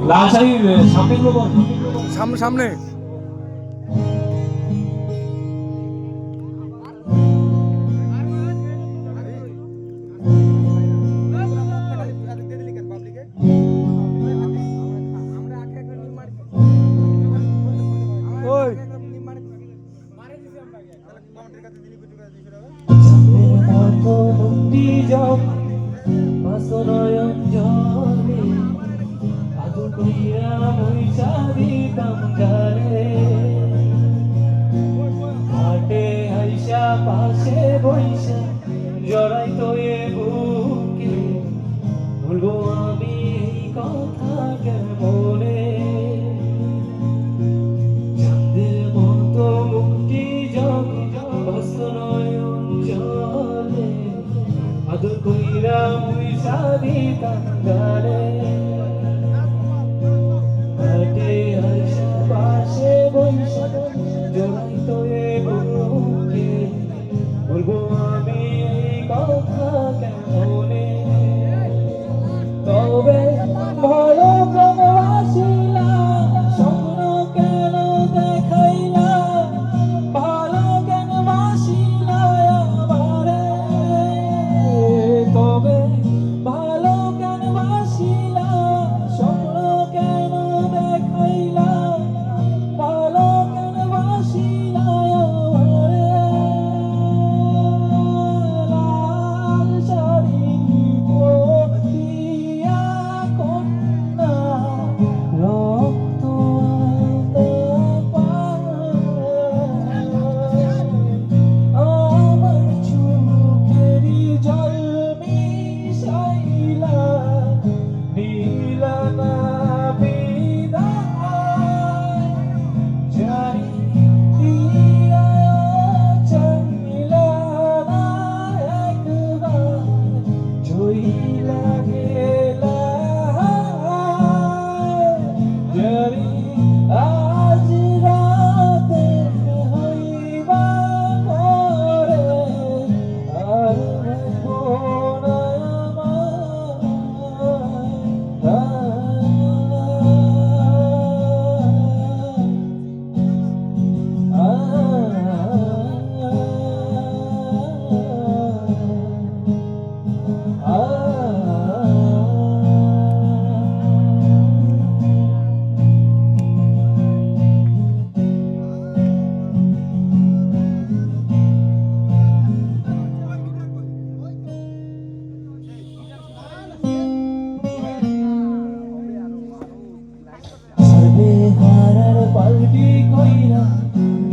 লাল শাড়ি সামনে সামনে পাশে বৈশা জড়াই তো এ বুকে বলবো আমি এই কথা কেমনে চাঁদের মতো মুক্তি যখন নয়ন জলে আদর কইরা মুই সারি তাঙ্গারে হাটে আইসা পাশে বৈশা জড়াই তো এ বুকে বলবো আমি এই কথা কেমনে তবে ভালো কেন আসিলা স্বপ্ন কেন দেখাইলা ভালো কেন বাসিলা আমারে তবে ভালো কেন বাসিলা স্বপ্ন কেন দেখাইলা ভালো কেন বাসিলা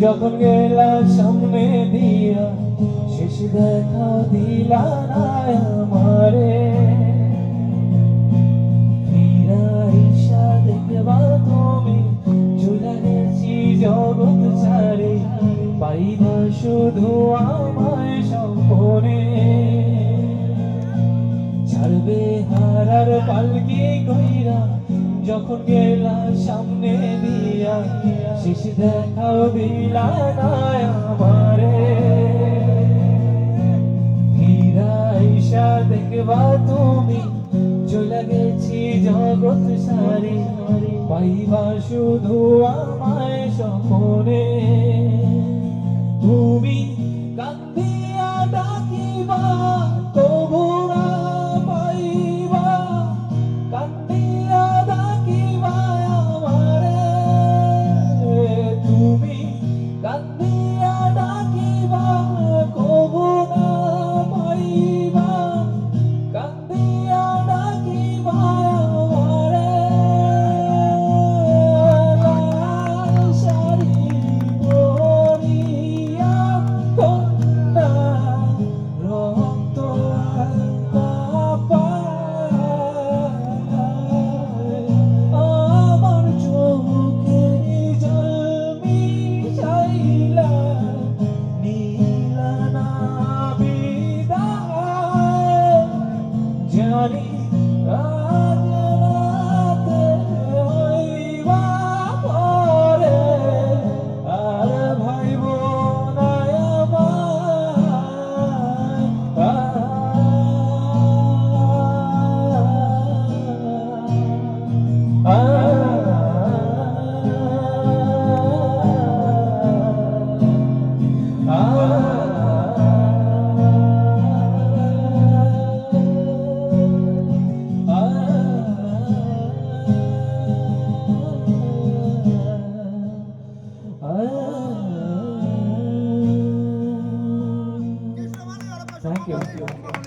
যখন গেলা সামনে দিয়া শেষ দেখা দিলা না আমারে ফিরাইসা দেখবা তুমি চলে গেছি জগৎ ছাড়ে পাইবা শুধু আমায় স্বপ্নে ছাড়বে হারার পালকি কইরা যখন গেলা সামনে দিয়া শেষ দেখাও দিলা না আমারে ফিরাইসা দেখবা তুমি চলে গেছি জগৎ সারি পাইবা শুধু আমায় স্বপ্নে তুমি কান্দিয়া ডাকিবা তবু না পাইবা কান্দিয়া ডাকিবা আমারে তুমি কান্দিয়া ডাকিবা কবু না পাইবা কান্দিয়া ডাকিবা আমারে লাল শাড়ি পরিয়া Thank you.